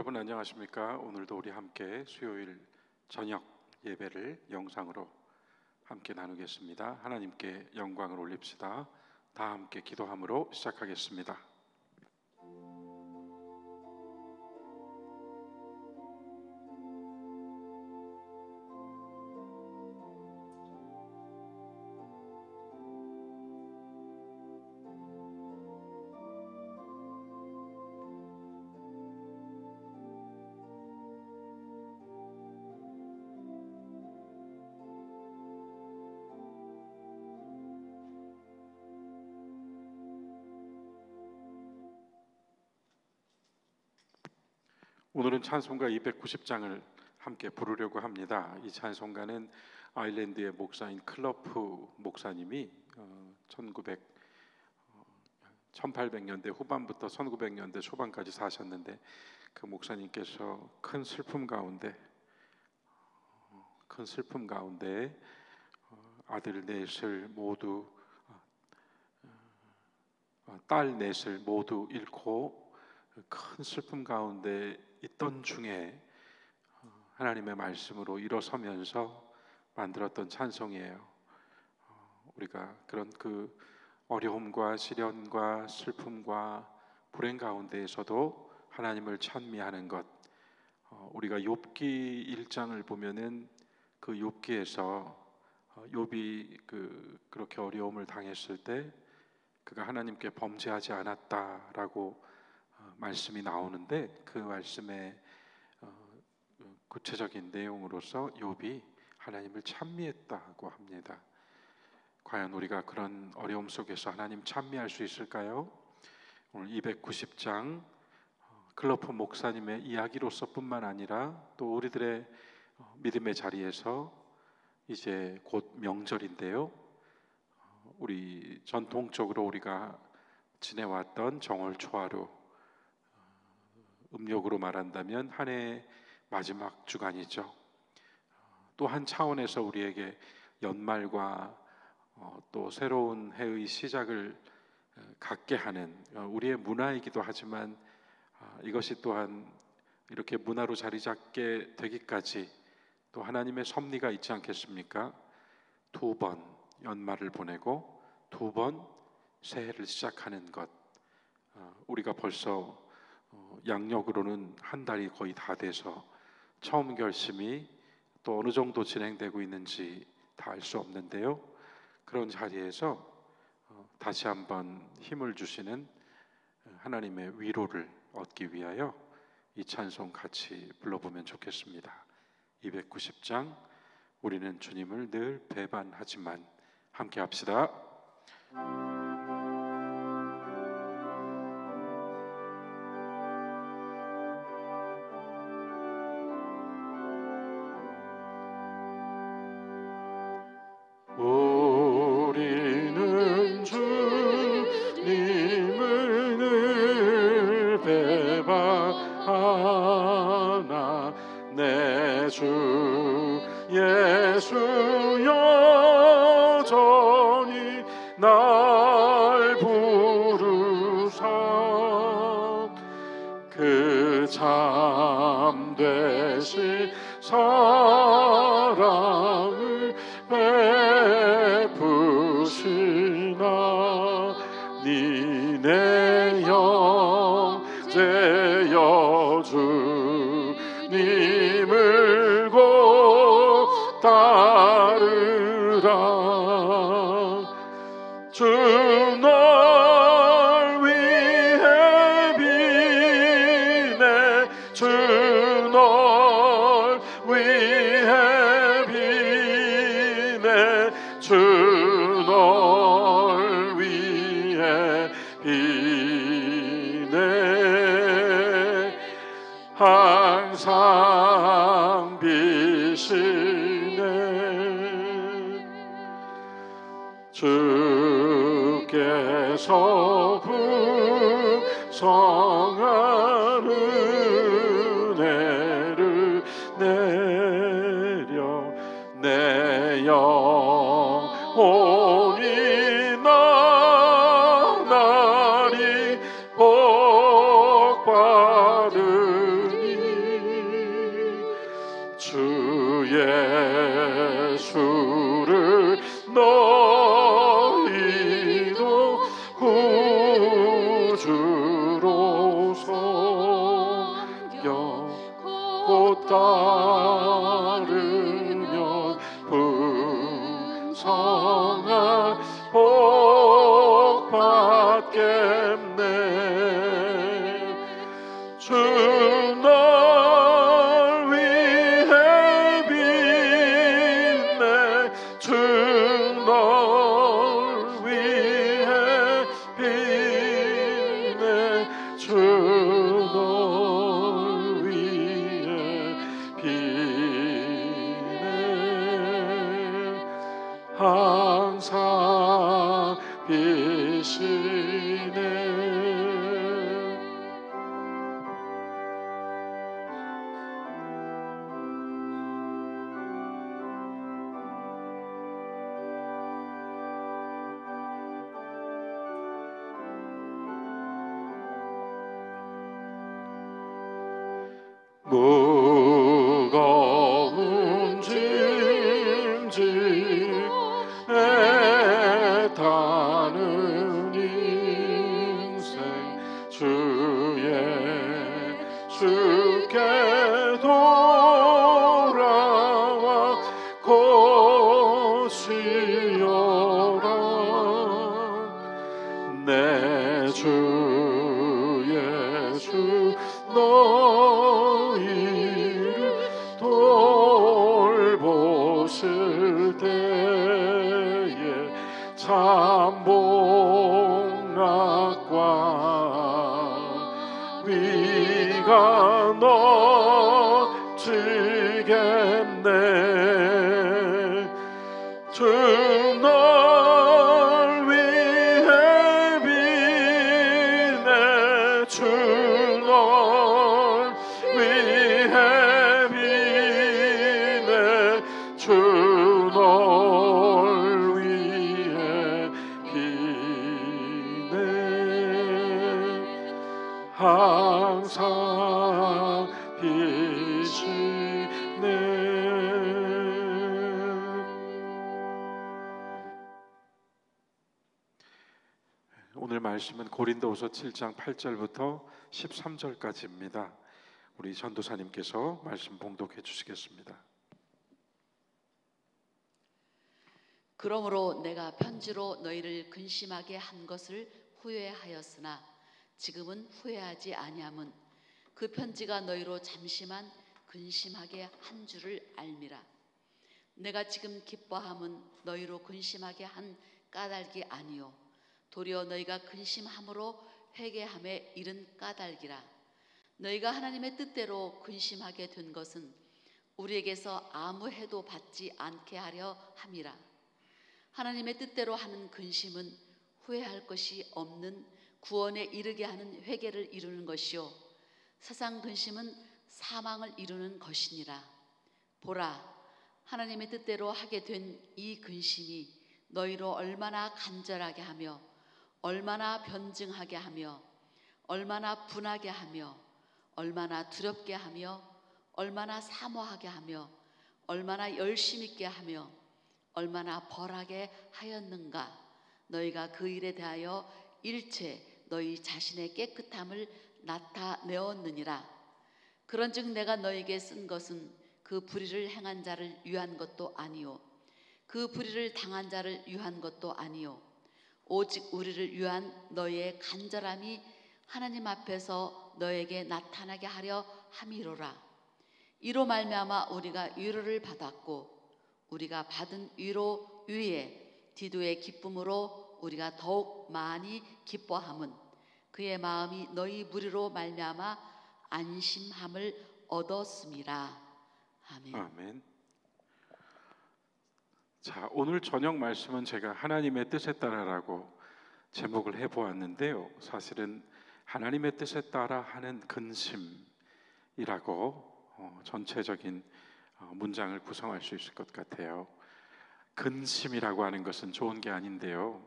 여러분 안녕하십니까? 오늘도 우리 함께 수요일 저녁 예배를 영상으로 함께 나누겠습니다. 하나님께 영광을 올립시다. 다 함께 기도함으로 시작하겠습니다. 오늘은 찬송가 290장을 함께 부르려고 합니다. 이 찬송가는 아일랜드의 목사인 클러프 목사님이 1800년대 후반부터 1900년대 초반까지 사셨는데, 그 목사님께서 큰 슬픔 가운데 아들 넷을 모두 딸 넷을 모두 잃고 큰 슬픔 가운데 있던 중에 하나님의 말씀으로 일어서면서 만들었던 찬송이에요. 우리가 그런 그 어려움과 시련과 슬픔과 불행 가운데에서도 하나님을 찬미하는 것, 우리가 욥기 1장을 보면은 그 욥기에서 욥이 그렇게 어려움을 당했을 때 그가 하나님께 범죄하지 않았다라고 말씀이 나오는데, 그 말씀의 구체적인 내용으로서 욥이 하나님을 찬미했다고 합니다. 과연 우리가 그런 어려움 속에서 하나님 찬미할 수 있을까요? 오늘 290장 클러프 목사님의 이야기로서 뿐만 아니라 또 우리들의 믿음의 자리에서 이제 곧 명절인데요, 우리 전통적으로 우리가 지내왔던 정월 초하루, 음력으로 말한다면 한 해의 마지막 주간이죠. 또 한 차원에서 우리에게 연말과 또 새로운 해의 시작을 갖게 하는 우리의 문화이기도 하지만, 이것이 또한 이렇게 문화로 자리 잡게 되기까지 또 하나님의 섭리가 있지 않겠습니까? 두 번 연말을 보내고 두 번 새해를 시작하는 것, 우리가 벌써 양력으로는 한 달이 거의 다 돼서 처음 결심이 또 어느 정도 진행되고 있는지 다 알 수 없는데요, 그런 자리에서 다시 한번 힘을 주시는 하나님의 위로를 얻기 위하여 이 찬송 같이 불러보면 좋겠습니다. 290장 우리는 주님을 늘 배반하지만, 함께 합시다. 우리는 주님을 늘 배반하나 내 주 예수 여전히 날 부르사 그 참되신 사랑을 베푸시나 니네 형제여 주님을 곧 따르라. 주 널 위해 비네 주 널 위해 비네 주 널 위해 비네 항상 비시네. 주께서 풍성한 은혜를 내려 내 영혼이 나날이 복받으니 주로 섬겨 곧 따르면 풍성한 복 받겠네. 주 널 위해 빛내 주 널 위해 빛내 주 널 위해 빛내 항상 빛이네. 무거운 짐지에 타는 인생 주께 돌아와 곧 쉬어라. 내 주 예수 너희를 돌보실 때에 참 복락과 위가 넘치겠네. 주 널 위해 빛내 주 널 위해 빛내 주 널 위해 빛내 항상 빛이네. 오늘 말씀은 고린도후서 7장 8절부터 13절까지입니다. 우리 전도사님께서 말씀 봉독해 주시겠습니다. 그러므로 내가 편지로 너희를 근심하게 한 것을 후회하였으나 지금은 후회하지 아니함은 그 편지가 너희로 잠시만 근심하게 한 줄을 알미라. 내가 지금 기뻐함은 너희로 근심하게 한 까닭이 아니요 도리어 너희가 근심함으로 회개함에 이른 까닭이라. 너희가 하나님의 뜻대로 근심하게 된 것은 우리에게서 아무 해도 받지 않게 하려 함이라. 하나님의 뜻대로 하는 근심은 후회할 것이 없는 구원에 이르게 하는 회개를 이루는 것이요 세상 근심은 사망을 이루는 것이니라. 보라, 하나님의 뜻대로 하게 된 이 근심이 너희로 얼마나 간절하게 하며 얼마나 변증하게 하며 얼마나 분하게 하며 얼마나 두렵게 하며 얼마나 사모하게 하며 얼마나 열심 있게 하며 얼마나 벌하게 하였는가. 너희가 그 일에 대하여 일체 너희 자신의 깨끗함을 나타내었느니라. 그런즉 내가 너희에게 쓴 것은 그 불의를 행한 자를 위한 것도 아니요 그 불의를 당한 자를 위한 것도 아니요 오직 우리를 위한 너희의 간절함이 하나님 앞에서 너에게 나타나게 하려 함이로라. 이로 말미암아 우리가 위로를 받았고 우리가 받은 위로 위에 디도의 기쁨으로 우리가 더욱 많이 기뻐함은 그의 마음이 너희 무리로 말미암아 안심함을 얻었음이라. 아멘. 아멘. 자, 오늘 저녁 말씀은 제가 하나님의 뜻에 따라라고 제목을 해보았는데요. 사실은 하나님의 뜻에 따라 하는 근심이라고 전체적인 문장을 구성할 수 있을 것 같아요. 근심이라고 하는 것은 좋은 게 아닌데요.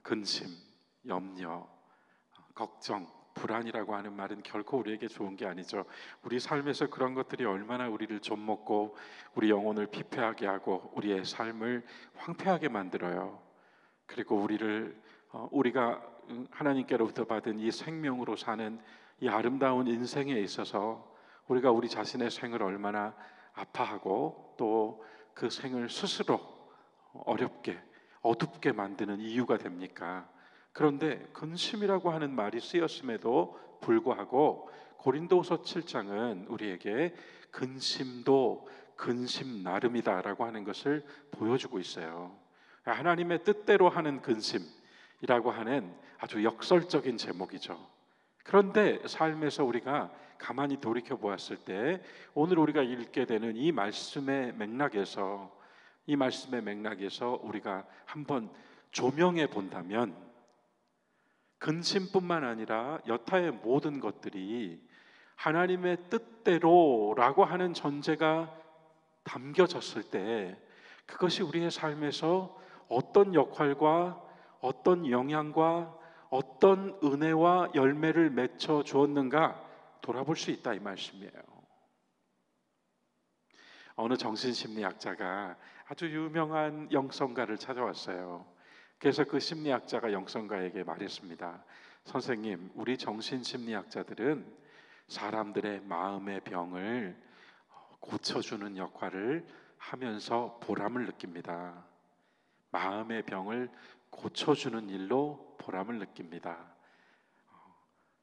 근심, 염려, 걱정, 불안이라고 하는 말은 결코 우리에게 좋은 게 아니죠. 우리 삶에서 그런 것들이 얼마나 우리를 좀먹고 우리 영혼을 피폐하게 하고 우리의 삶을 황폐하게 만들어요. 그리고 우리가 하나님께로부터 받은 이 생명으로 사는 이 아름다운 인생에 있어서 우리가 우리 자신의 생을 얼마나 아파하고 또 그 생을 스스로 어렵게 어둡게 만드는 이유가 됩니까? 그런데 근심이라고 하는 말이 쓰였음에도 불구하고 고린도후서 7장은 우리에게 근심도 근심 나름이다라고 하는 것을 보여주고 있어요. 하나님의 뜻대로 하는 근심이라고 하는 아주 역설적인 제목이죠. 그런데 삶에서 우리가 가만히 돌이켜 보았을 때 오늘 우리가 읽게 되는 이 말씀의 맥락에서 우리가 한번 조명해 본다면 근심뿐만 아니라 여타의 모든 것들이 하나님의 뜻대로라고 하는 전제가 담겨졌을 때 그것이 우리의 삶에서 어떤 역할과 어떤 영향과 어떤 은혜와 열매를 맺어 주었는가 돌아볼 수 있다 이 말씀이에요. 어느 정신심리학자가 아주 유명한 영성가를 찾아왔어요. 그래서 그 심리학자가 영성가에게 말했습니다. 선생님, 우리 정신심리학자들은 사람들의 마음의 병을 고쳐주는 역할을 하면서 보람을 느낍니다. 마음의 병을 고쳐주는 일로 보람을 느낍니다.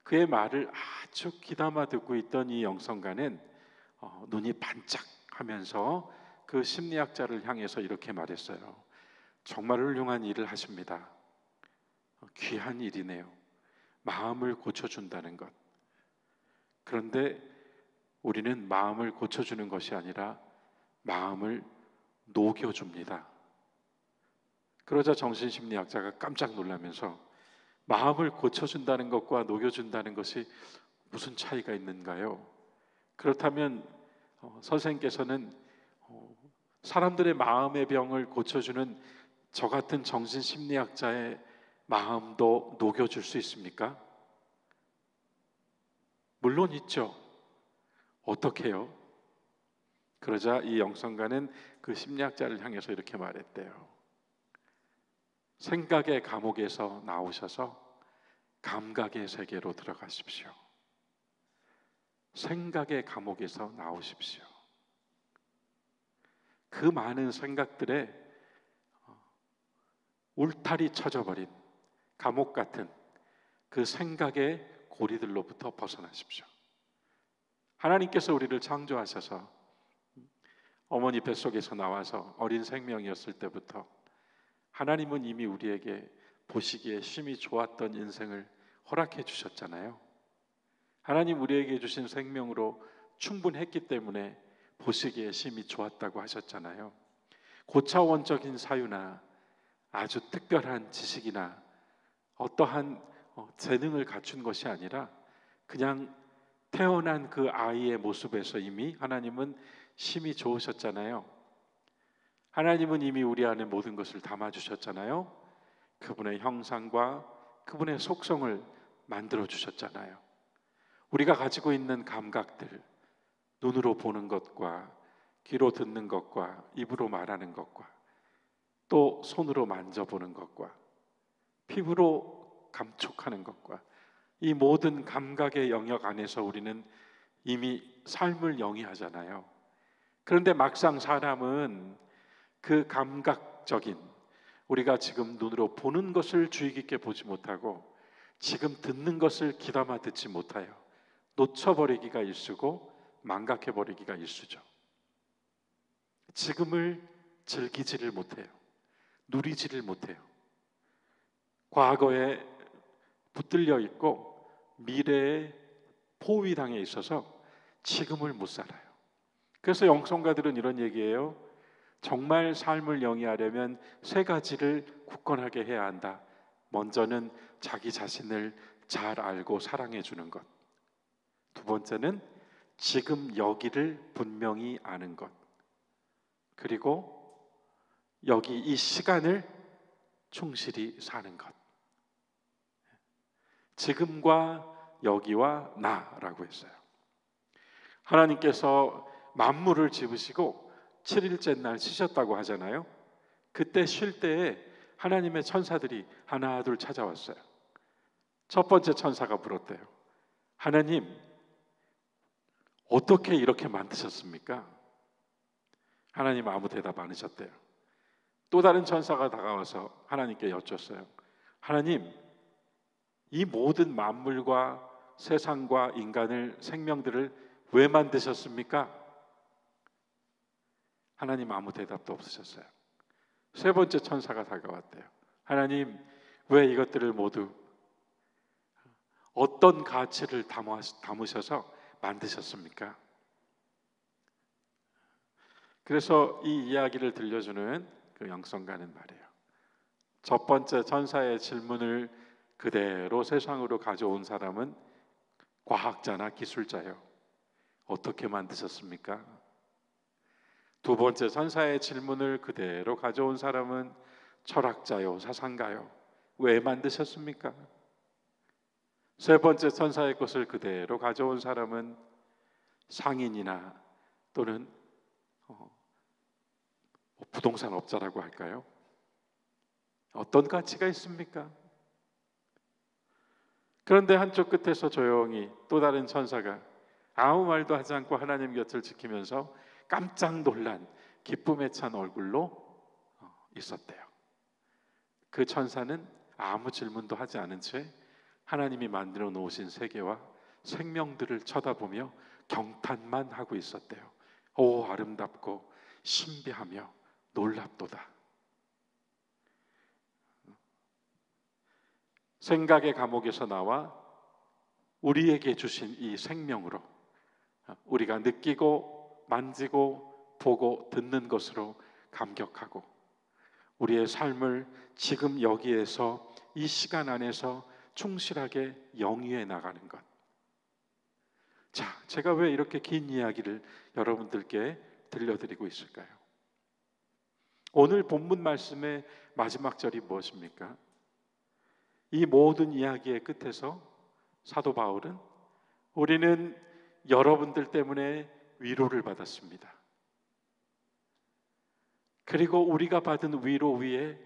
그의 말을 아주 귀담아 듣고 있던 이 영성가는 눈이 반짝하면서 그 심리학자를 향해서 이렇게 말했어요. 정말 훌륭한 일을 하십니다. 귀한 일이네요. 마음을 고쳐준다는 것. 그런데 우리는 마음을 고쳐주는 것이 아니라 마음을 녹여줍니다. 그러자 정신심리학자가 깜짝 놀라면서 마음을 고쳐준다는 것과 녹여준다는 것이 무슨 차이가 있는가요? 그렇다면 선생님께서는 사람들의 마음의 병을 고쳐주는 저 같은 정신심리학자의 마음도 녹여줄 수 있습니까? 물론 있죠. 어떻게 해요? 그러자 이 영성가는 그 심리학자를 향해서 이렇게 말했대요. 생각의 감옥에서 나오셔서 감각의 세계로 들어가십시오. 생각의 감옥에서 나오십시오. 그 많은 생각들에 울타리 쳐져버린 감옥 같은 그 생각의 고리들로부터 벗어나십시오. 하나님께서 우리를 창조하셔서 어머니 뱃속에서 나와서 어린 생명이었을 때부터 하나님은 이미 우리에게 보시기에 심히 좋았던 인생을 허락해 주셨잖아요. 하나님 우리에게 주신 생명으로 충분했기 때문에 보시기에 심히 좋았다고 하셨잖아요. 고차원적인 사유나 아주 특별한 지식이나 어떠한 재능을 갖춘 것이 아니라 그냥 태어난 그 아이의 모습에서 이미 하나님은 심히 좋으셨잖아요. 하나님은 이미 우리 안에 모든 것을 담아주셨잖아요. 그분의 형상과 그분의 속성을 만들어 주셨잖아요. 우리가 가지고 있는 감각들, 눈으로 보는 것과 귀로 듣는 것과 입으로 말하는 것과 또 손으로 만져보는 것과 피부로 감촉하는 것과 이 모든 감각의 영역 안에서 우리는 이미 삶을 영위하잖아요. 그런데 막상 사람은 그 감각적인 우리가 지금 눈으로 보는 것을 주의 깊게 보지 못하고 지금 듣는 것을 귀담아 듣지 못하여 놓쳐버리기가 일쑤고 망각해버리기가 일쑤죠. 지금을 즐기지를 못해요. 누리지를 못해요. 과거에 붙들려 있고 미래에 포위당해 있어서 지금을 못 살아요. 그래서 영성가들은 이런 얘기예요. 정말 삶을 영위하려면 세 가지를 굳건하게 해야 한다. 먼저는 자기 자신을 잘 알고 사랑해 주는 것. 두 번째는 지금 여기를 분명히 아는 것. 그리고 여기 이 시간을 충실히 사는 것. 지금과 여기와 나라고 했어요. 하나님께서 만물을 지으시고 7일째 날 쉬셨다고 하잖아요. 그때 쉴 때에 하나님의 천사들이 하나 둘 찾아왔어요. 첫 번째 천사가 물었대요. 하나님, 어떻게 이렇게 만드셨습니까? 하나님 아무 대답 안 하셨대요. 또 다른 천사가 다가와서 하나님께 여쭙어요. 하나님, 이 모든 만물과 세상과 인간을, 생명들을 왜 만드셨습니까? 하나님 아무 대답도 없으셨어요. 세 번째 천사가 다가왔대요. 하나님, 왜 이것들을 모두 어떤 가치를 담으셔서 만드셨습니까? 그래서 이 이야기를 들려주는 그 영성가는 말이에요. 첫 번째 천사의 질문을 그대로 세상으로 가져온 사람은 과학자나 기술자요. 어떻게 만드셨습니까? 두 번째 천사의 질문을 그대로 가져온 사람은 철학자요, 사상가요. 왜 만드셨습니까? 세 번째 천사의 것을 그대로 가져온 사람은 상인이나 또는 부동산 업자라고 할까요? 어떤 가치가 있습니까? 그런데 한쪽 끝에서 조용히 또 다른 천사가 아무 말도 하지 않고 하나님 곁을 지키면서 깜짝 놀란 기쁨에 찬 얼굴로 있었대요. 그 천사는 아무 질문도 하지 않은 채 하나님이 만들어 놓으신 세계와 생명들을 쳐다보며 경탄만 하고 있었대요. 오, 아름답고 신비하며 놀랍도다. 생각의 감옥에서 나와 우리에게 주신 이 생명으로 우리가 느끼고 만지고 보고 듣는 것으로 감격하고 우리의 삶을 지금 여기에서 이 시간 안에서 충실하게 영위해 나가는 것. 자, 제가 왜 이렇게 긴 이야기를 여러분들께 들려드리고 있을까요? 오늘 본문 말씀의 마지막 절이 무엇입니까? 이 모든 이야기의 끝에서 사도 바울은 우리는 여러분들 때문에 위로를 받았습니다. 그리고 우리가 받은 위로 위에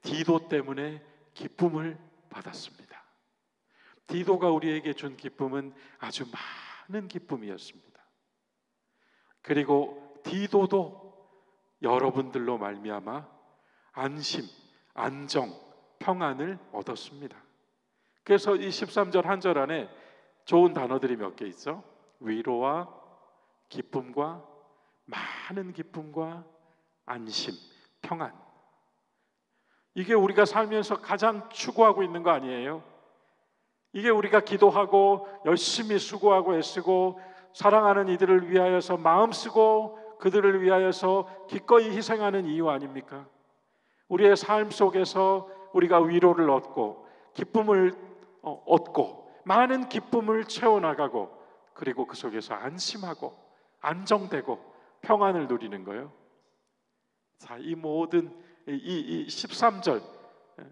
디도 때문에 기쁨을 받았습니다. 디도가 우리에게 준 기쁨은 아주 많은 기쁨이었습니다. 그리고 디도도 여러분들로 말미암아 안심, 안정, 평안을 얻었습니다. 그래서 이 13절 한 절 안에 좋은 단어들이 몇 개 있죠? 위로와 기쁨과 많은 기쁨과 안심, 평안. 이게 우리가 살면서 가장 추구하고 있는 거 아니에요? 이게 우리가 기도하고 열심히 수고하고 애쓰고 사랑하는 이들을 위하여서 마음 쓰고 그들을 위하여서 기꺼이 희생하는 이유 아닙니까? 우리의 삶 속에서 우리가 위로를 얻고 기쁨을 얻고 많은 기쁨을 채워나가고 그리고 그 속에서 안심하고 안정되고 평안을 누리는 거예요. 자, 이 모든 이 13절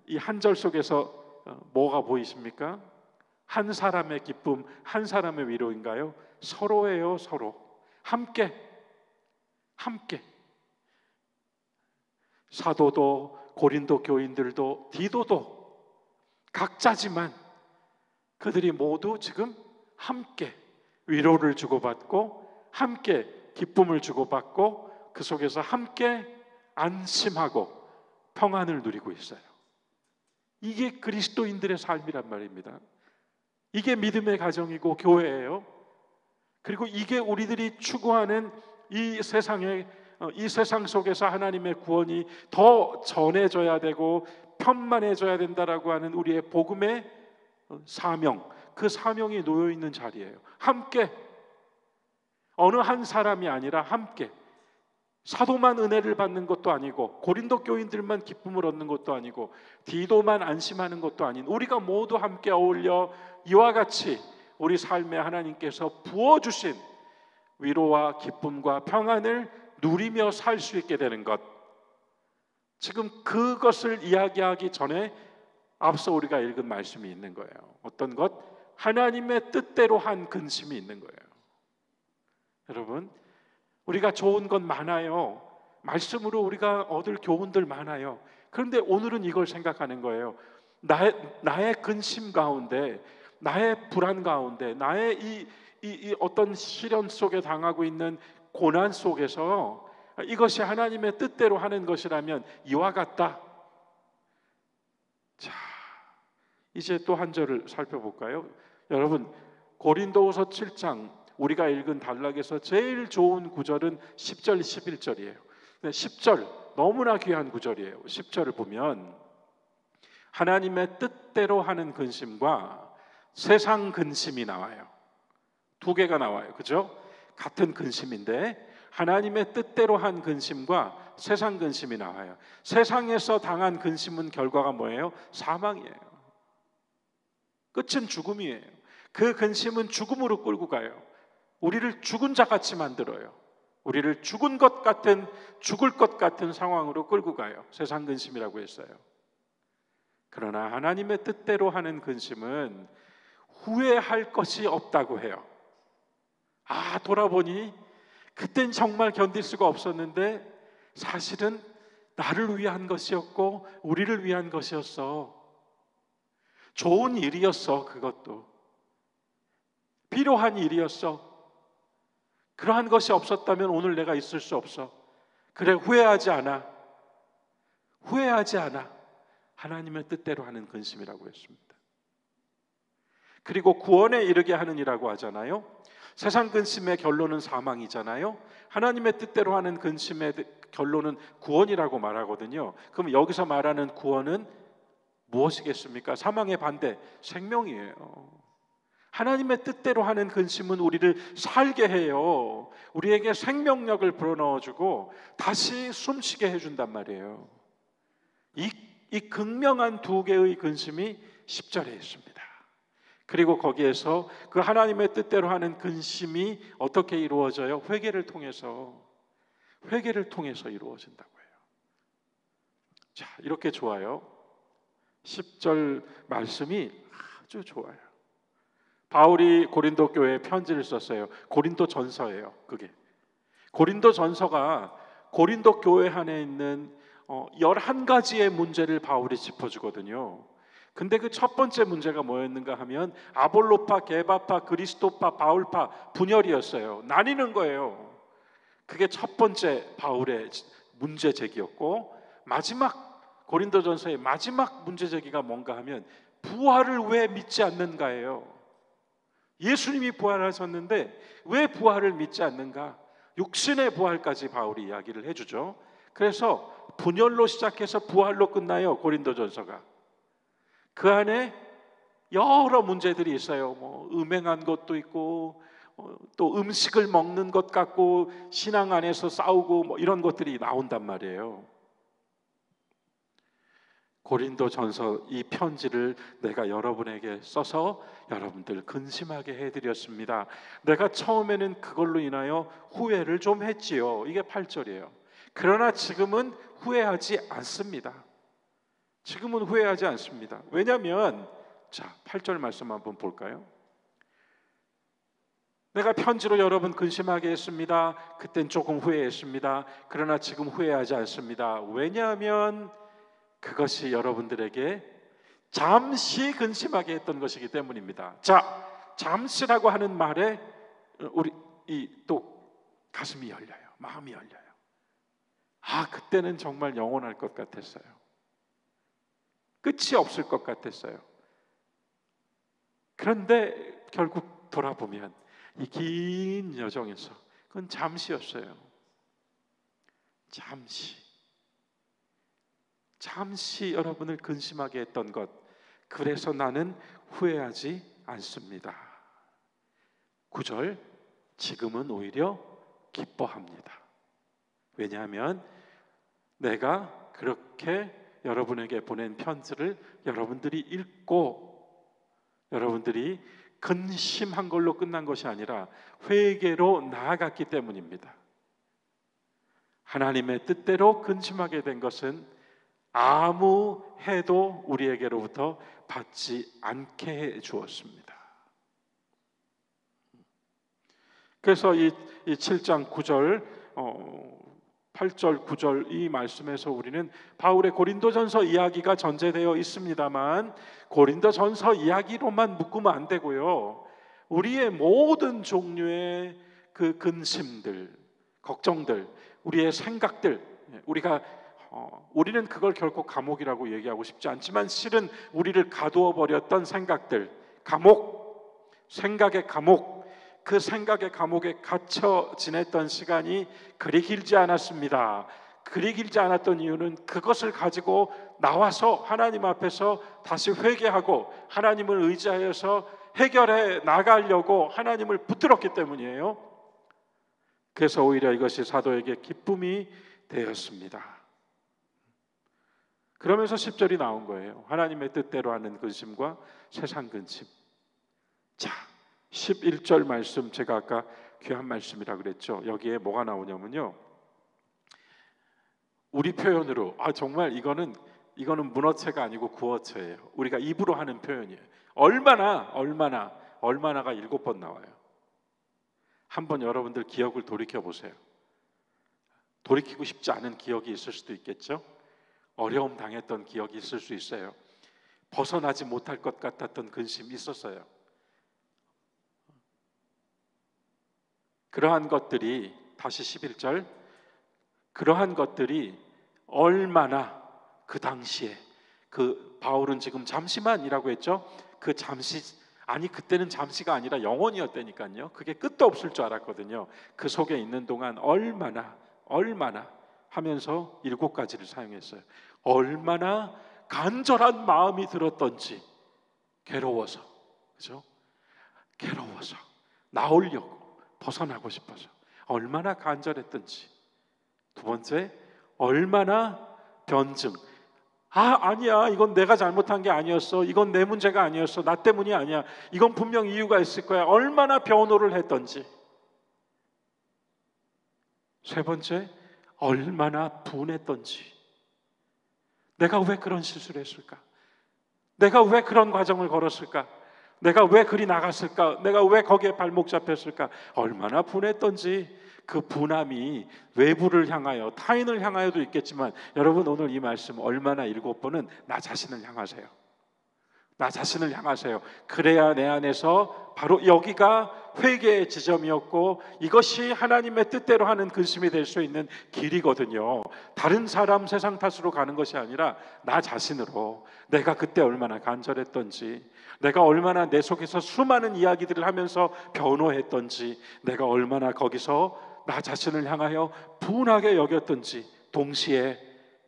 이 한 절 속에서 뭐가 보이십니까? 한 사람의 기쁨, 한 사람의 위로인가요? 서로예요, 서로. 함께. 사도도 고린도 교인들도 디도도 각자지만 그들이 모두 지금 함께 위로를 주고받고 함께 기쁨을 주고받고 그 속에서 함께 안심하고 평안을 누리고 있어요. 이게 그리스도인들의 삶이란 말입니다. 이게 믿음의 가정이고 교회예요. 그리고 이게 우리들이 추구하는 이 세상 속에서 하나님의 구원이 더 전해져야 되고 편만해져야 된다라고 하는 우리의 복음의 사명, 그 사명이 놓여 있는 자리예요. 함께, 어느 한 사람이 아니라 함께. 사도만 은혜를 받는 것도 아니고 고린도 교인들만 기쁨을 얻는 것도 아니고 디도만 안심하는 것도 아닌 우리가 모두 함께 어울려 이와 같이 우리 삶에 하나님께서 부어주신 위로와 기쁨과 평안을 누리며 살 수 있게 되는 것, 지금 그것을 이야기하기 전에 앞서 우리가 읽은 말씀이 있는 거예요. 어떤 것? 하나님의 뜻대로 한 근심이 있는 거예요. 여러분, 우리가 좋은 건 많아요. 말씀으로 우리가 얻을 교훈들 많아요. 그런데 오늘은 이걸 생각하는 거예요. 나의 근심 가운데, 나의 불안 가운데, 나의 이 어떤 시련 속에 당하고 있는 고난 속에서 이것이 하나님의 뜻대로 하는 것이라면 이와 같다. 자, 이제 또 한 절을 살펴볼까요? 여러분, 고린도후서 7장 우리가 읽은 단락에서 제일 좋은 구절은 10절, 11절이에요. 10절 너무나 귀한 구절이에요. 10절을 보면 하나님의 뜻대로 하는 근심과 세상 근심이 나와요. 두 개가 나와요. 그죠? 같은 근심인데 하나님의 뜻대로 한 근심과 세상 근심이 나와요. 세상에서 당한 근심은 결과가 뭐예요? 사망이에요. 끝은 죽음이에요. 그 근심은 죽음으로 끌고 가요. 우리를 죽은 자 같이 만들어요. 우리를 죽은 것 같은, 죽을 것 같은 상황으로 끌고 가요. 세상 근심이라고 했어요. 그러나 하나님의 뜻대로 하는 근심은 후회할 것이 없다고 해요. 돌아보니 그땐 정말 견딜 수가 없었는데 사실은 나를 위한 것이었고 우리를 위한 것이었어. 좋은 일이었어. 그것도 필요한 일이었어. 그러한 것이 없었다면 오늘 내가 있을 수 없어. 그래, 후회하지 않아. 후회하지 않아. 하나님의 뜻대로 하는 근심이라고 했습니다. 그리고 구원에 이르게 하는 이라고 하잖아요. 세상 근심의 결론은 사망이잖아요. 하나님의 뜻대로 하는 근심의 결론은 구원이라고 말하거든요. 그럼 여기서 말하는 구원은 무엇이겠습니까? 사망의 반대, 생명이에요. 하나님의 뜻대로 하는 근심은 우리를 살게 해요. 우리에게 생명력을 불어넣어주고 다시 숨쉬게 해준단 말이에요. 이 극명한 두 개의 근심이 10절에 있습니다. 그리고 거기에서 그 하나님의 뜻대로 하는 근심이 어떻게 이루어져요? 회개를 통해서 이루어진다고 해요. 자, 이렇게 좋아요. 10절 말씀이 아주 좋아요. 바울이 고린도 교회에 편지를 썼어요. 고린도 전서예요. 그게 고린도 전서가 고린도 교회 안에 있는 11가지의 문제를 바울이 짚어주거든요. 근데 그 첫 번째 문제가 뭐였는가 하면 아볼로파, 게바파, 그리스도파, 바울파 분열이었어요. 나뉘는 거예요. 그게 첫 번째 바울의 문제 제기였고, 마지막 고린도전서의 마지막 문제 제기가 뭔가 하면 부활을 왜 믿지 않는가예요. 예수님이 부활하셨는데 왜 부활을 믿지 않는가? 육신의 부활까지 바울이 이야기를 해주죠. 그래서 분열로 시작해서 부활로 끝나요. 고린도전서가. 그 안에 여러 문제들이 있어요. 음행한 것도 있고, 또 음식을 먹는 것 같고, 신앙 안에서 싸우고 이런 것들이 나온단 말이에요. 고린도전서 이 편지를 내가 여러분에게 써서 여러분들 근심하게 해드렸습니다. 내가 처음에는 그걸로 인하여 후회를 좀 했지요. 이게 8절이에요. 그러나 지금은 후회하지 않습니다. 지금은 후회하지 않습니다. 왜냐하면 자, 8절 말씀 한번 볼까요? 내가 편지로 여러분 근심하게 했습니다. 그땐 조금 후회했습니다. 그러나 지금 후회하지 않습니다. 왜냐하면 그것이 여러분들에게 잠시 근심하게 했던 것이기 때문입니다. 자, 잠시라고 하는 말에 우리 또 가슴이 열려요. 마음이 열려요. 그때는 정말 영원할 것 같았어요. 끝이 없을 것 같았어요. 그런데 결국 돌아보면 이 긴 여정에서 그건 잠시였어요. 잠시 여러분을 근심하게 했던 것, 그래서 나는 후회하지 않습니다. 9절, 지금은 오히려 기뻐합니다. 왜냐하면 내가 그렇게 여러분에게 보낸 편지를 여러분들이 읽고 여러분들이 근심한 걸로 끝난 것이 아니라 회개로 나아갔기 때문입니다. 하나님의 뜻대로 근심하게 된 것은 아무 해도 우리에게로부터 받지 않게 해 주었습니다. 그래서 이 7장 9절 8절 9절 이 말씀에서 우리는 바울의 고린도전서 이야기가 전제되어 있습니다만 고린도전서 이야기로만 묶으면 안 되고요, 우리의 모든 종류의 그 근심들, 걱정들, 우리의 생각들, 우리는 그걸 결코 감옥이라고 얘기하고 싶지 않지만 실은 우리를 가두어 버렸던 생각들, 감옥, 생각의 감옥, 그 생각의 감옥에 갇혀 지냈던 시간이 그리 길지 않았습니다. 그리 길지 않았던 이유는 그것을 가지고 나와서 하나님 앞에서 다시 회개하고 하나님을 의지하여서 해결해 나가려고 하나님을 붙들었기 때문이에요. 그래서 오히려 이것이 사도에게 기쁨이 되었습니다. 그러면서 10절이 나온 거예요. 하나님의 뜻대로 하는 근심과 세상 근심. 자, 11절 말씀, 제가 아까 귀한 말씀이라 그랬죠. 여기에 뭐가 나오냐면요, 우리 표현으로 정말 이거는 문어체가 아니고 구어체예요. 우리가 입으로 하는 표현이에요. 얼마나가 7번 나와요. 한번 여러분들 기억을 돌이켜 보세요. 돌이키고 싶지 않은 기억이 있을 수도 있겠죠. 어려움 당했던 기억이 있을 수 있어요. 벗어나지 못할 것 같았던 근심이 있었어요. 그러한 것들이, 다시 11절, 그러한 것들이 얼마나 그 당시에, 그 바울은 지금 잠시만이라고 했죠. 그 잠시, 그때는 잠시가 아니라 영원이었다니까요. 그게 끝도 없을 줄 알았거든요. 그 속에 있는 동안 얼마나 하면서 7가지를 사용했어요. 얼마나 간절한 마음이 들었던지, 괴로워서, 그죠? 괴로워서 나오려고, 벗어나고 싶어서 얼마나 간절했던지. 두 번째, 얼마나 변증, 아니야, 이건 내가 잘못한 게 아니었어, 이건 내 문제가 아니었어, 나 때문이 아니야, 이건 분명 이유가 있을 거야, 얼마나 변호를 했던지. 세 번째, 얼마나 분했던지. 내가 왜 그런 실수를 했을까? 내가 왜 그런 과정을 걸었을까? 내가 왜 그리 나갔을까? 내가 왜 거기에 발목 잡혔을까? 얼마나 분했던지. 그 분함이 외부를 향하여, 타인을 향하여도 있겠지만, 여러분 오늘 이 말씀 얼마나 7번은 나 자신을 향하세요. 나 자신을 향하세요. 그래야 내 안에서 바로 여기가 회개의 지점이었고, 이것이 하나님의 뜻대로 하는 근심이 될 수 있는 길이거든요. 다른 사람, 세상 탓으로 가는 것이 아니라 나 자신으로, 내가 그때 얼마나 간절했던지, 내가 얼마나 내 속에서 수많은 이야기들을 하면서 변호했던지, 내가 얼마나 거기서 나 자신을 향하여 분하게 여겼던지, 동시에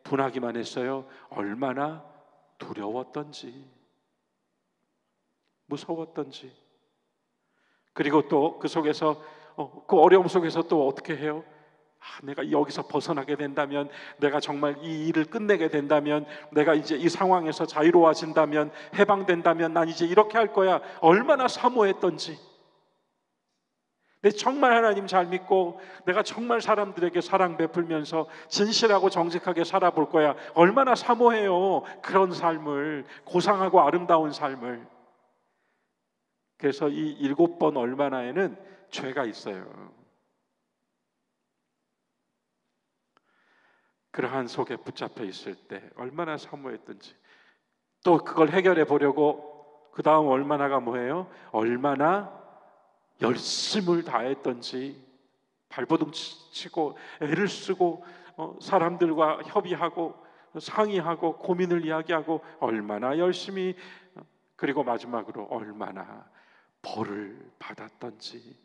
분하기만 했어요. 얼마나 두려웠던지, 무서웠던지. 그리고 또 그 속에서 그 어려움 속에서 또 어떻게 해요? 내가 여기서 벗어나게 된다면, 내가 정말 이 일을 끝내게 된다면, 내가 이제 이 상황에서 자유로워진다면, 해방된다면 난 이제 이렇게 할 거야. 얼마나 사모했던지. 내가 정말 하나님 잘 믿고 내가 정말 사람들에게 사랑 베풀면서 진실하고 정직하게 살아볼 거야. 얼마나 사모해요, 그런 삶을, 고상하고 아름다운 삶을. 그래서 이 7번 얼마나에는 죄가 있어요. 그러한 속에 붙잡혀 있을 때 얼마나 사모했던지, 또 그걸 해결해 보려고 그 다음 얼마나가 뭐예요? 얼마나 열심을 다했던지, 발버둥 치고 애를 쓰고 사람들과 협의하고 상의하고 고민을 이야기하고 얼마나 열심히, 그리고 마지막으로 얼마나 벌을 받았던지.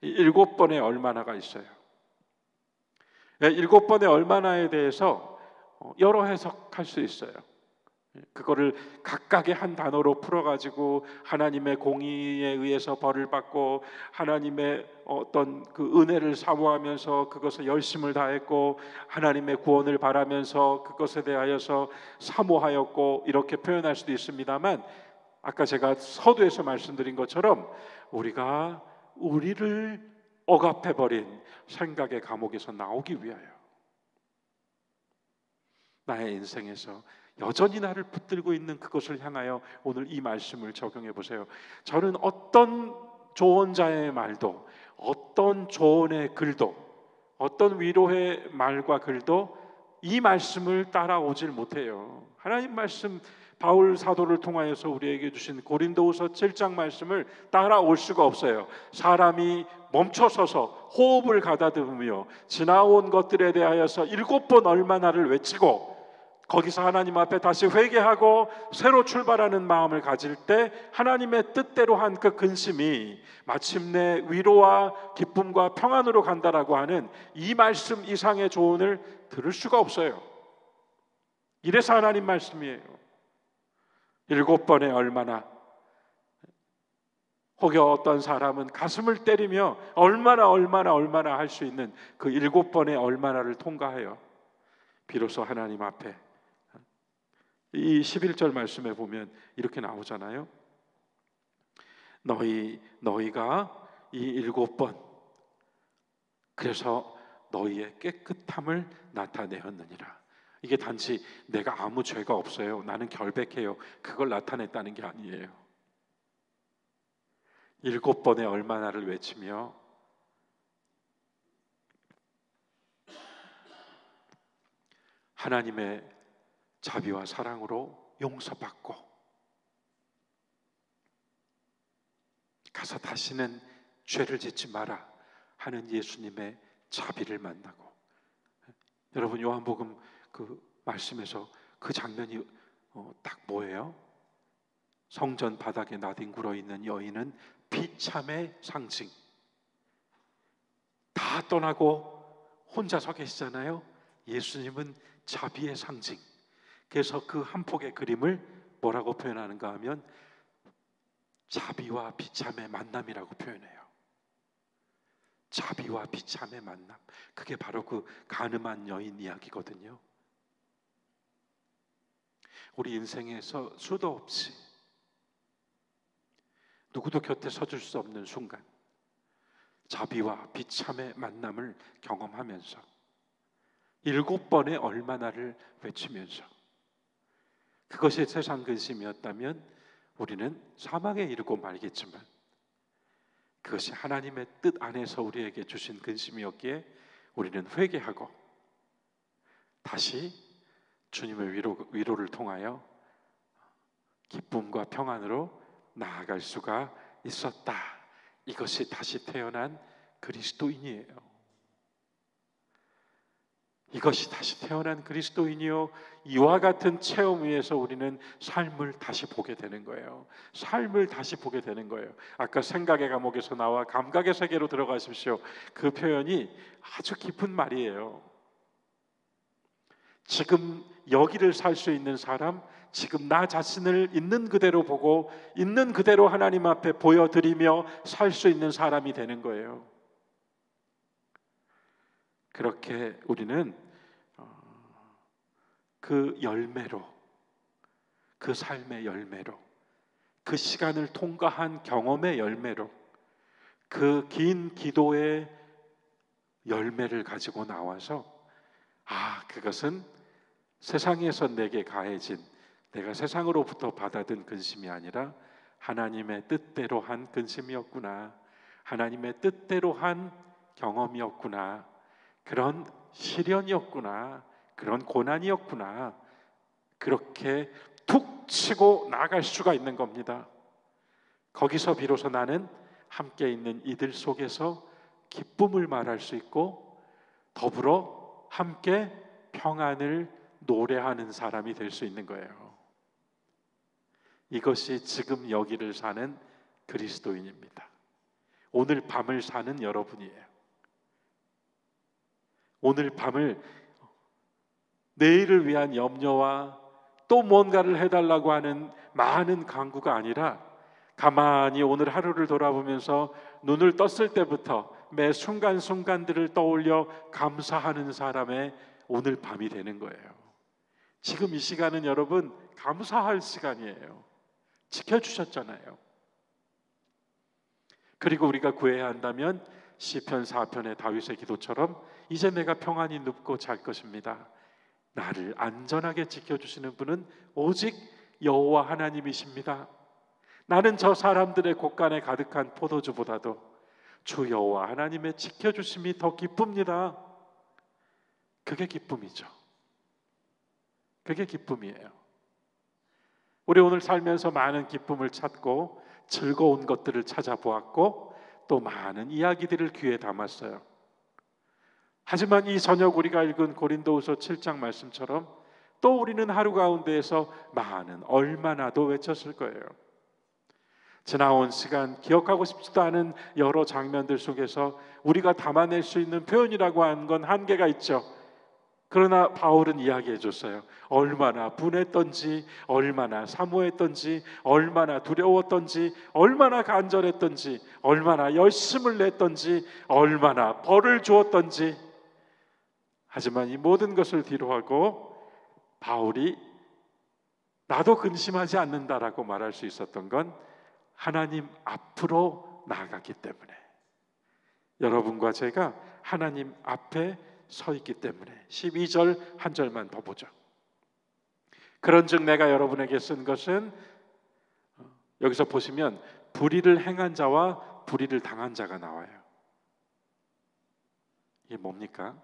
7번의 얼마나가 있어요. 7번의 얼마나에 대해서 여러 해석할 수 있어요. 그거를 각각의 한 단어로 풀어가지고 하나님의 공의에 의해서 벌을 받고, 하나님의 어떤 그 은혜를 사모하면서 그것에 열심을 다했고, 하나님의 구원을 바라면서 그것에 대하여서 사모하였고, 이렇게 표현할 수도 있습니다만, 아까 제가 서두에서 말씀드린 것처럼 우리가 우리를 억압해버린 생각의 감옥에서 나오기 위하여, 나의 인생에서 여전히 나를 붙들고 있는 그것을 향하여 오늘 이 말씀을 적용해 보세요. 저는 어떤 조언자의 말도, 어떤 어떤 조언의 글도, 어떤 위로의 말과 글도 이 말씀을 따라오질 못해요. 하나님 말씀, 바울 사도를 통하여서 우리에게 주신 고린도후서 7장 말씀을 따라올 수가 없어요. 사람이 멈춰서서 호흡을 가다듬으며 지나온 것들에 대하여서 7번 얼마나를 외치고 거기서 하나님 앞에 다시 회개하고 새로 출발하는 마음을 가질 때 하나님의 뜻대로 한 그 근심이 마침내 위로와 기쁨과 평안으로 간다라고 하는 이 말씀 이상의 조언을 들을 수가 없어요. 이래서 하나님 말씀이에요. 7번에 얼마나, 혹여 어떤 사람은 가슴을 때리며 얼마나 할 수 있는 그 7번의 얼마나를 통과해요. 비로소 하나님 앞에, 이 11절 말씀에 보면 이렇게 나오잖아요. 너희가 이 7번 그래서 너희의 깨끗함을 나타내었느니라. 이게 단지 내가 아무 죄가 없어요, 나는 결백해요, 그걸 나타냈다는 게 아니에요. 7번의 얼마나를 외치며 하나님의 자비와 사랑으로 용서받고 가서 다시는 죄를 짓지 마라 하는 예수님의 자비를 만나고, 여러분 요한복음 그 말씀에서 그 장면이 딱 뭐예요? 성전 바닥에 나뒹굴어 있는 여인은 비참의 상징. 다 떠나고 혼자 서 계시잖아요. 예수님은 자비의 상징. 그래서 그 한 폭의 그림을 뭐라고 표현하는가 하면 자비와 비참의 만남이라고 표현해요. 자비와 비참의 만남, 그게 바로 그 가늠한 여인 이야기거든요. 우리 인생에서 수도 없이 누구도 곁에 서줄 수 없는 순간, 자비와 비참의 만남을 경험하면서 7번의 얼마나를 외치면서, 그것이 세상 근심이었다면 우리는 사망에 이르고 말겠지만 그것이 하나님의 뜻 안에서 우리에게 주신 근심이었기에 우리는 회개하고 다시 주님의 위로를 통하여 기쁨과 평안으로 나아갈 수가 있었다. 이것이 다시 태어난 그리스도인이에요. 이것이 다시 태어난 그리스도인이요, 이와 같은 체험 위에서 우리는 삶을 다시 보게 되는 거예요. 삶을 다시 보게 되는 거예요. 아까 생각의 감옥에서 나와 감각의 세계로 들어가십시오, 그 표현이 아주 깊은 말이에요. 지금 여기를 살 수 있는 사람, 지금 나 자신을 있는 그대로 보고 있는 그대로 하나님 앞에 보여드리며 살 수 있는 사람이 되는 거예요. 그렇게 우리는 그 열매로, 그 삶의 열매로, 그 시간을 통과한 경험의 열매로, 그 긴 기도의 열매를 가지고 나와서 그것은 세상에서 내게 가해진, 내가 세상으로부터 받아든 근심이 아니라 하나님의 뜻대로 한 근심이었구나, 하나님의 뜻대로 한 경험이었구나, 그런 시련이었구나, 그런 고난이었구나, 그렇게 툭 치고 나갈 수가 있는 겁니다. 거기서 비로소 나는 함께 있는 이들 속에서 기쁨을 말할 수 있고 더불어 함께 평안을 노래하는 사람이 될 수 있는 거예요. 이것이 지금 여기를 사는 그리스도인입니다. 오늘 밤을 사는 여러분이에요. 오늘 밤을 내일을 위한 염려와 또 뭔가를 해달라고 하는 많은 강구가 아니라 가만히 오늘 하루를 돌아보면서 눈을 떴을 때부터 매 순간순간들을 떠올려 감사하는 사람의 오늘 밤이 되는 거예요. 지금 이 시간은 여러분 감사할 시간이에요. 지켜주셨잖아요. 그리고 우리가 구해야 한다면 시편 4편의 다윗의 기도처럼 이제 내가 평안히 눕고 잘 것입니다. 나를 안전하게 지켜주시는 분은 오직 여호와 하나님이십니다. 나는 저 사람들의 곳간에 가득한 포도주보다도 주 여호와 하나님의 지켜주심이 더 기쁩니다. 그게 기쁨이죠. 그게 기쁨이에요. 우리 오늘 살면서 많은 기쁨을 찾고 즐거운 것들을 찾아보았고 또 많은 이야기들을 귀에 담았어요. 하지만 이 저녁 우리가 읽은 고린도후서 7장 말씀처럼 또 우리는 하루 가운데에서 많은 얼마나도 외쳤을 거예요. 지나온 시간, 기억하고 싶지도 않은 여러 장면들 속에서 우리가 담아낼 수 있는 표현이라고 하는 건 한계가 있죠. 그러나 바울은 이야기해 줬어요. 얼마나 분했던지, 얼마나 사모했던지, 얼마나 두려웠던지, 얼마나 간절했던지, 얼마나 열심을 냈던지, 얼마나 벌을 주었던지. 하지만 이 모든 것을 뒤로하고 바울이 나도 근심하지 않는다라고 말할 수 있었던 건 하나님 앞으로 나아갔기 때문에, 여러분과 제가 하나님 앞에 서 있기 때문에. 12절 한 절만 더 보죠. 그런즉 내가 여러분에게 쓴 것은, 여기서 보시면 불의를 행한 자와 불의를 당한 자가 나와요. 이게 뭡니까?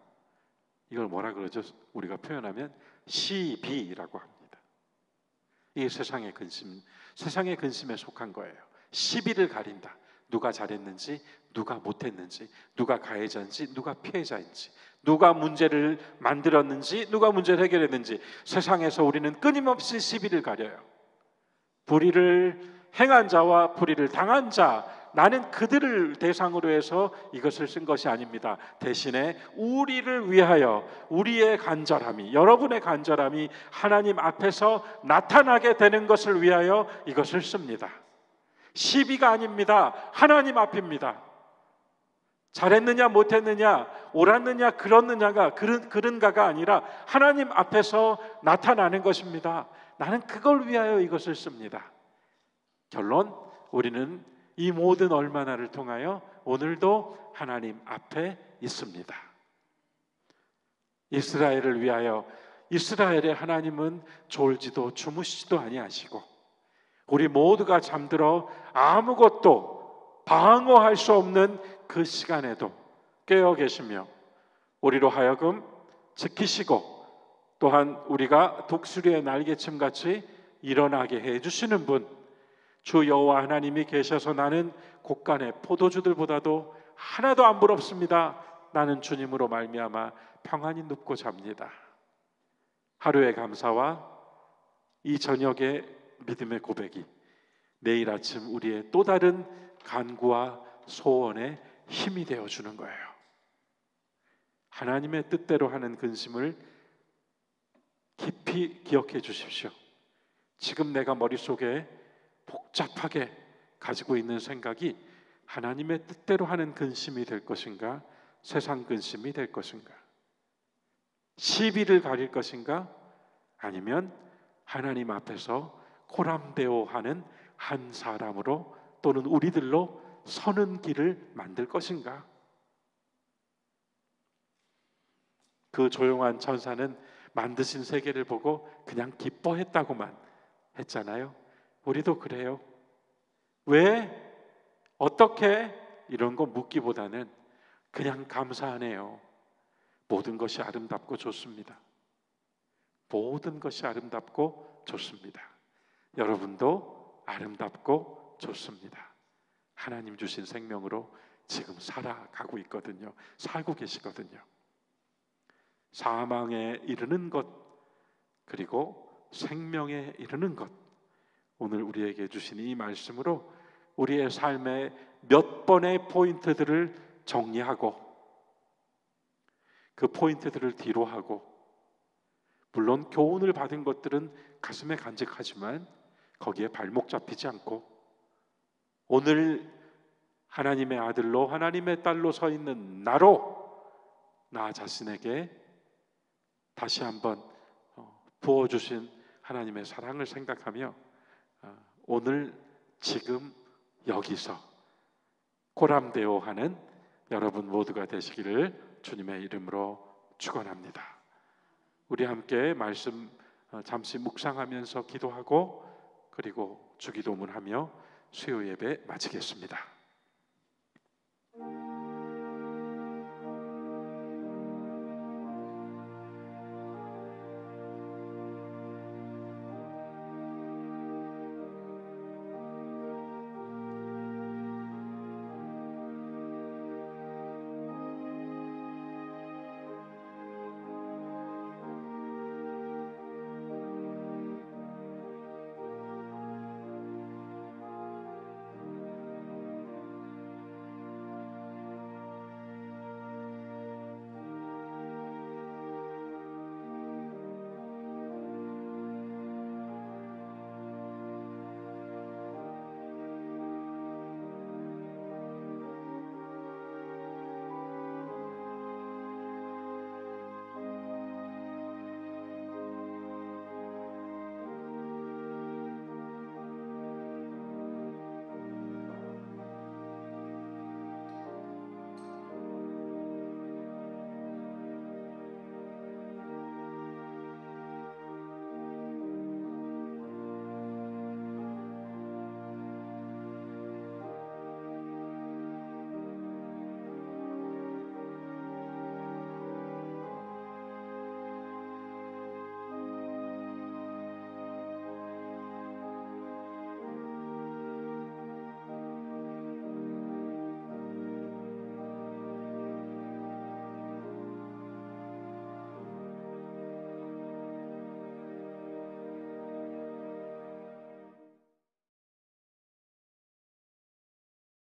이걸 뭐라 그러죠? 우리가 표현하면 시비라고 합니다. 이게 세상의 근심, 세상의 근심에 속한 거예요. 시비를 가린다. 누가 잘했는지, 누가 못했는지, 누가 가해자인지, 누가 피해자인지, 누가 문제를 만들었는지, 누가 문제를 해결했는지. 세상에서 우리는 끊임없이 시비를 가려요. 불의를 행한 자와 불의를 당한 자, 나는 그들을 대상으로 해서 이것을 쓴 것이 아닙니다. 대신에 우리를 위하여, 우리의 간절함이, 여러분의 간절함이 하나님 앞에서 나타나게 되는 것을 위하여 이것을 씁니다. 시비가 아닙니다. 하나님 앞입니다. 잘했느냐 못했느냐, 옳았느냐 그렇느냐가 그런가가 아니라 하나님 앞에서 나타나는 것입니다. 나는 그걸 위하여 이것을 씁니다. 결론, 우리는 이 모든 얼마나를 통하여 오늘도 하나님 앞에 있습니다. 이스라엘을 위하여, 이스라엘의 하나님은 졸지도 주무시지도 아니하시고 우리 모두가 잠들어 아무것도 방어할 수 없는 그 시간에도 깨어 계시며 우리로 하여금 지키시고 또한 우리가 독수리의 날개침같이 일어나게 해주시는 분, 주 여호와 하나님이 계셔서 나는 곳간의 포도주들보다도 하나도 안 부럽습니다. 나는 주님으로 말미암아 평안히 눕고 잡니다. 하루의 감사와 이 저녁의 믿음의 고백이 내일 아침 우리의 또 다른 간구와 소원의 힘이 되어주는 거예요. 하나님의 뜻대로 하는 근심을 깊이 기억해 주십시오. 지금 내가 머릿속에 복잡하게 가지고 있는 생각이 하나님의 뜻대로 하는 근심이 될 것인가, 세상 근심이 될 것인가, 시비를 가릴 것인가, 아니면 하나님 앞에서 코람데오하는 한 사람으로 또는 우리들로 서는 길을 만들 것인가. 그 조용한 천사는 만드신 세계를 보고 그냥 기뻐했다고만 했잖아요. 우리도 그래요. 왜? 어떻게? 이런 거 묻기보다는 그냥 감사하네요. 모든 것이 아름답고 좋습니다. 모든 것이 아름답고 좋습니다. 여러분도 아름답고 좋습니다. 하나님 주신 생명으로 지금 살아가고 있거든요. 살고 계시거든요. 사망에 이르는 것 그리고 생명에 이르는 것, 오늘 우리에게 주신 이 말씀으로 우리의 삶의 몇 번의 포인트들을 정리하고 그 포인트들을 뒤로 하고, 물론 교훈을 받은 것들은 가슴에 간직하지만 거기에 발목 잡히지 않고 오늘 하나님의 아들로 하나님의 딸로 서 있는 나로 나 자신에게 다시 한번 부어주신 하나님의 사랑을 생각하며 오늘 지금 여기서 코람데오하는 여러분 모두가 되시기를 주님의 이름으로 축원합니다. 우리 함께 말씀 잠시 묵상하면서 기도하고 그리고 주기도문하며 수요 예배 마치겠습니다.